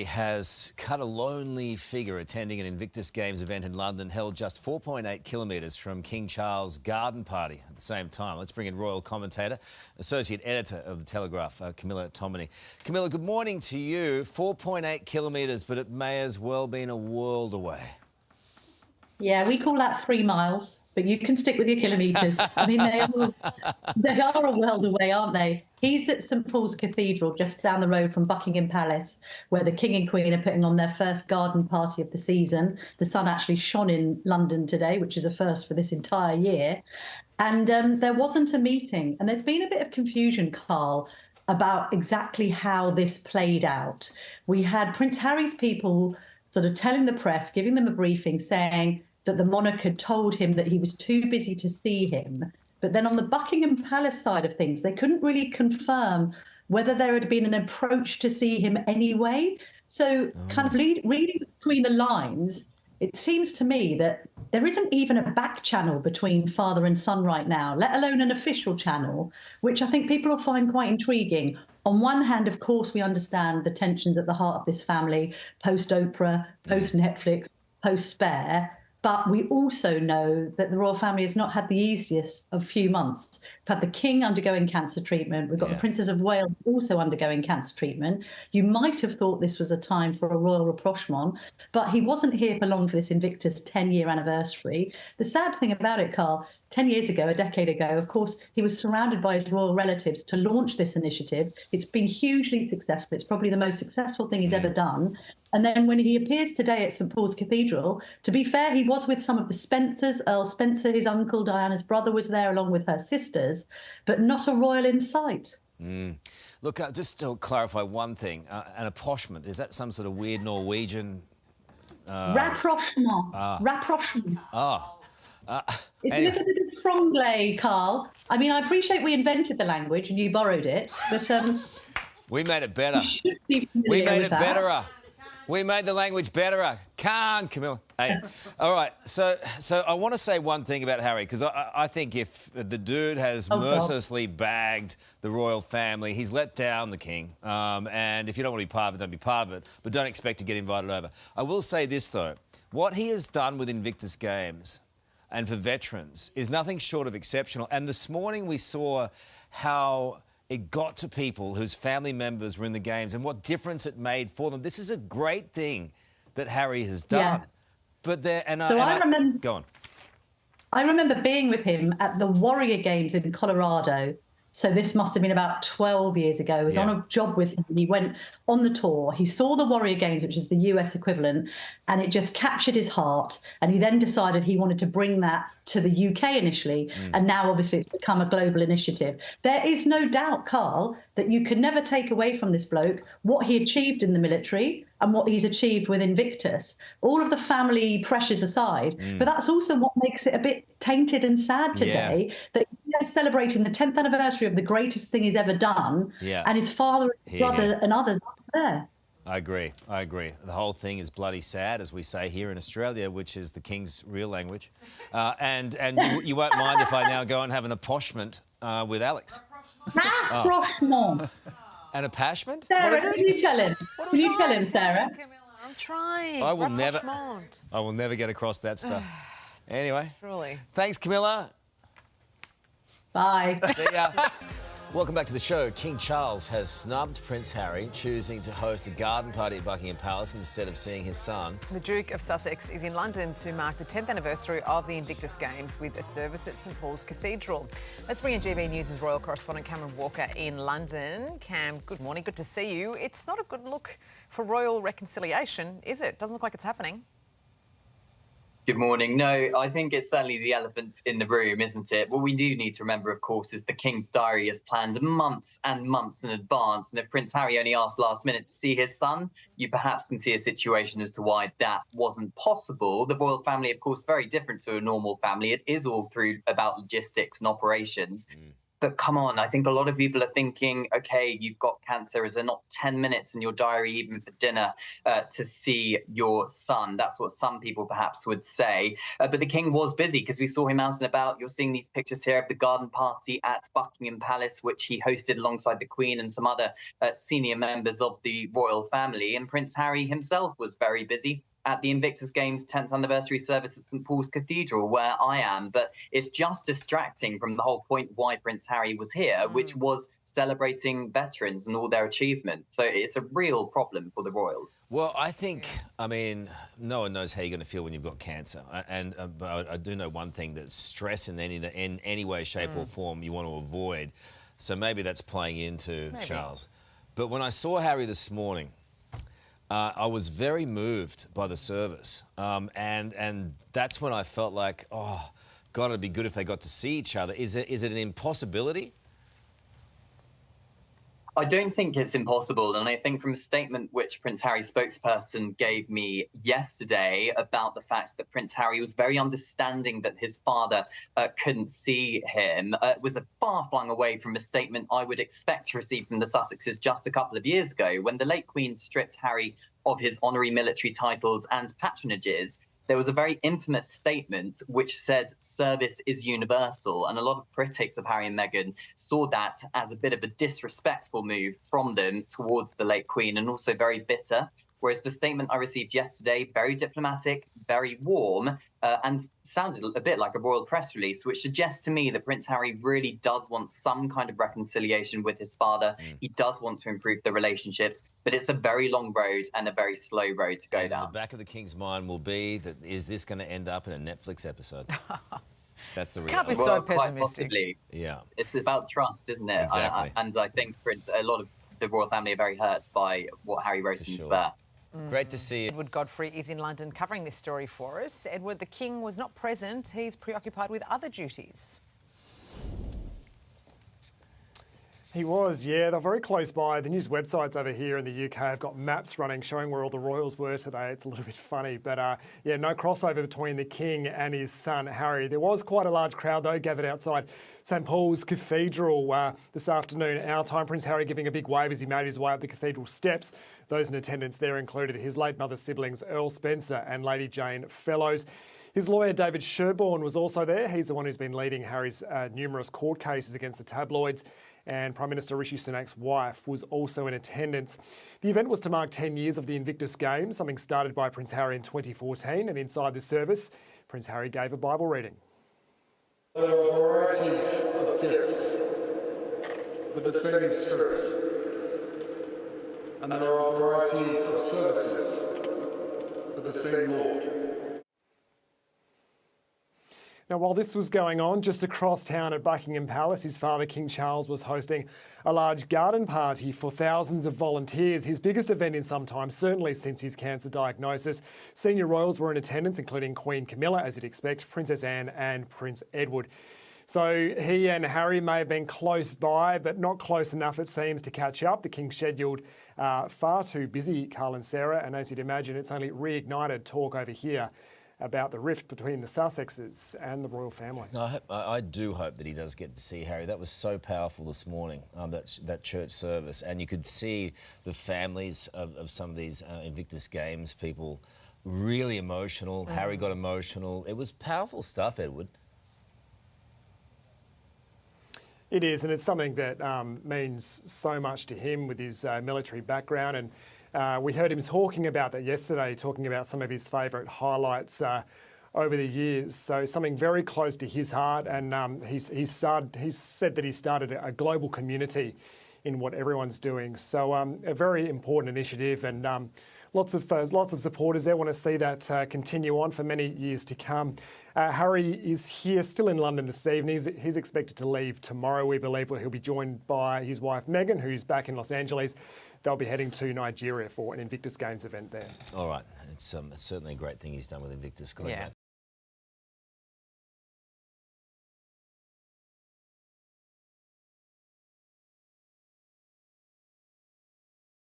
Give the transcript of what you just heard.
Harry has cut a lonely figure attending an Invictus Games event in London held just 4.8 kilometres from King Charles' garden party at the same time. Let's bring in royal commentator, associate editor of The Telegraph, Camila Tomin. Camila, good morning to you. 4.8 kilometres, but it may as well been a world away. Yeah, we call that 3 miles, but you can stick with your kilometres. I mean, they are a world away, aren't they? He's at St Paul's Cathedral, just down the road from Buckingham Palace, where the King and Queen are putting on their first garden party of the season. The sun actually shone in London today, which is a first for this entire year. And there wasn't a meeting. And there's been a bit of confusion, Carl, about exactly how this played out. We had Prince Harry's people sort of telling the press, giving them a briefing, saying that the monarch had told him that he was too busy to see him. But then on the Buckingham Palace side of things, they couldn't really confirm whether there had been an approach to see him anyway. So kind of reading between the lines, it seems to me that there isn't even a back channel between father and son right now, let alone an official channel, which I think people will find quite intriguing. On one hand, of course, we understand the tensions at the heart of this family, post-Oprah, post-Netflix, post-Spare. But we also know that the royal family has not had the easiest of few months. We've had the King undergoing cancer treatment. We've got the Princess of Wales also undergoing cancer treatment. You might have thought this was a time for a royal rapprochement, but he wasn't here for long for this Invictus 10-year anniversary. The sad thing about it, Carl, 10 years ago, a decade ago, of course, he was surrounded by his royal relatives to launch this initiative. It's been hugely successful. It's probably the most successful thing he's ever done. And then when he appears today at St Paul's Cathedral, to be fair, he was with some of the Spencers. Earl Spencer, his uncle, Diana's brother, was there along with her sisters, but not a royal in sight. Look, just to clarify one thing, an approchement, is that some sort of weird Norwegian... Rapprochement. Rapprochement. It's a little bit of franglais, Carl. I mean, I appreciate we invented the language and you borrowed it, but... we made it better. We made it betterer. We made the language betterer. Can't, Camilla. Hey. All right, so I want to say one thing about Harry, because I think if the dude has mercilessly bagged the royal family, he's let down the king. And if you don't want to be part of it, don't be part of it. But don't expect to get invited over. I will say this, though. What he has done with Invictus Games and for veterans is nothing short of exceptional. And this morning we saw how it got to people whose family members were in the games and what difference it made for them. This is a great thing that Harry has done. Yeah. But there, go on. I remember being with him at the Warrior Games in Colorado. So this must have been about 12 years ago. I was on a job with him. He went on the tour. He saw the Warrior Games, which is the US equivalent, and it just captured his heart. And he then decided he wanted to bring that to the UK initially. And now, obviously, it's become a global initiative. There is no doubt, Carl, that you can never take away from this bloke what he achieved in the military and what he's achieved with Invictus. All of the family pressures aside, but that's also what makes it a bit tainted and sad today, that he's celebrating the 10th anniversary of the greatest thing he's ever done, and his father, his brother and others aren't there. I agree. The whole thing is bloody sad, as we say here in Australia, which is the King's real language. And you won't mind if I now go and have an approchement with Alex. Approchement. An approchement? Sarah, What is it? can you tell him? Can you tell him, Sarah? I'm trying. I will never get across that stuff. Anyway. Truly. Thanks, Camilla. Bye. See ya. Welcome back to the show. King Charles has snubbed Prince Harry, choosing to host a garden party at Buckingham Palace instead of seeing his son. The Duke of Sussex is in London to mark the 10th anniversary of the Invictus Games with a service at St Paul's Cathedral. Let's bring in GB News' royal correspondent Cameron Walker in London. Cam, good morning. Good to see you. It's not a good look for royal reconciliation, is it? Doesn't look like it's happening. Good morning. No, I think it's certainly the elephant in the room, isn't it? What we do need to remember, of course, is the King's diary is planned months and months in advance. And if Prince Harry only asked last minute to see his son, you perhaps can see a situation as to why that wasn't possible. The royal family, of course, very different to a normal family. It is all through about logistics and operations. But come on, I think a lot of people are thinking, okay, you've got cancer. Is there not 10 minutes in your diary, even for dinner, to see your son? That's what some people perhaps would say. But the king was busy because we saw him out and about. You're seeing these pictures here of the garden party at Buckingham Palace, which he hosted alongside the Queen and some other senior members of the royal family. And Prince Harry himself was very busy at the Invictus Games 10th anniversary service at St Paul's Cathedral, where I am. But it's just distracting from the whole point why Prince Harry was here, which was celebrating veterans and all their achievements. So it's a real problem for the royals. Well, I think, I mean, no one knows how you're going to feel when you've got cancer. And but I do know one thing, that stress in any way, shape or form you want to avoid. So maybe that's playing into Charles. But when I saw Harry this morning, I was very moved by the service, and that's when I felt like, oh, God, it'd be good if they got to see each other. Is it an impossibility? I don't think it's impossible. And I think from a statement which Prince Harry's spokesperson gave me yesterday about the fact that Prince Harry was very understanding that his father couldn't see him, was a far flung away from a statement I would expect to receive from the Sussexes just a couple of years ago, when the late Queen stripped Harry of his honorary military titles and patronages. There was a very infamous statement which said service is universal, and a lot of critics of Harry and Meghan saw that as a bit of a disrespectful move from them towards the late Queen, and also very bitter. Whereas the statement I received yesterday, very diplomatic, very warm, and sounded a bit like a royal press release, which suggests to me that Prince Harry really does want some kind of reconciliation with his father. He does want to improve the relationships, but it's a very long road and a very slow road to go down. The back of the king's mind will be that, is this going to end up in a Netflix episode? That's the reality. Can't be so pessimistic. Quite possibly. Yeah. It's about trust, isn't it? Exactly. And I think a lot of the royal family are very hurt by what Harry wrote in Spare. Great to see you. Edward Godfrey is in London covering this story for us. Edward, the King was not present. He's preoccupied with other duties. He was, yeah. They're very close by. The news websites over here in the UK have got maps running showing where all the royals were today. It's a little bit funny, but yeah, no crossover between the King and his son Harry. There was quite a large crowd though gathered outside St Paul's Cathedral this afternoon, our time. Prince Harry giving a big wave as he made his way up the cathedral steps. Those in attendance there included his late mother's siblings Earl Spencer and Lady Jane Fellows. His lawyer David Sherborne was also there. He's the one who's been leading Harry's numerous court cases against the tabloids. And Prime Minister Rishi Sunak's wife was also in attendance. The event was to mark 10 years of the Invictus Games, something started by Prince Harry in 2014. And inside the service, Prince Harry gave a Bible reading. There are varieties of gifts, but the same Spirit. And there are varieties of services, but the same Lord. Now, while this was going on, just across town at Buckingham Palace, his father, King Charles, was hosting a large garden party for thousands of volunteers, his biggest event in some time, certainly since his cancer diagnosis. Senior royals were in attendance, including Queen Camilla, as you'd expect, Princess Anne and Prince Edward. So he and Harry may have been close by, but not close enough, it seems, to catch up. The King's scheduled far too busy, Carl and Sarah, and as you'd imagine, it's only reignited talk over here about the rift between the Sussexes and the royal family. I do hope that he does get to see Harry. That was so powerful this morning, that church service. And you could see the families of some of these Invictus Games people really emotional. Harry got emotional. It was powerful stuff, Edward. It is, and it's something that means so much to him with his military background. And we heard him talking about that yesterday, talking about some of his favourite highlights over the years. So something very close to his heart. And he's said that he started a global community in what everyone's doing. So a very important initiative, and lots of supporters there want to see that continue on for many years to come. Harry is here, still in London this evening. He's expected to leave tomorrow, we believe, where he'll be joined by his wife Meghan, who's back in Los Angeles. They'll be heading to Nigeria for an Invictus Games event there. All right. It's certainly a great thing he's done with Invictus. Yeah.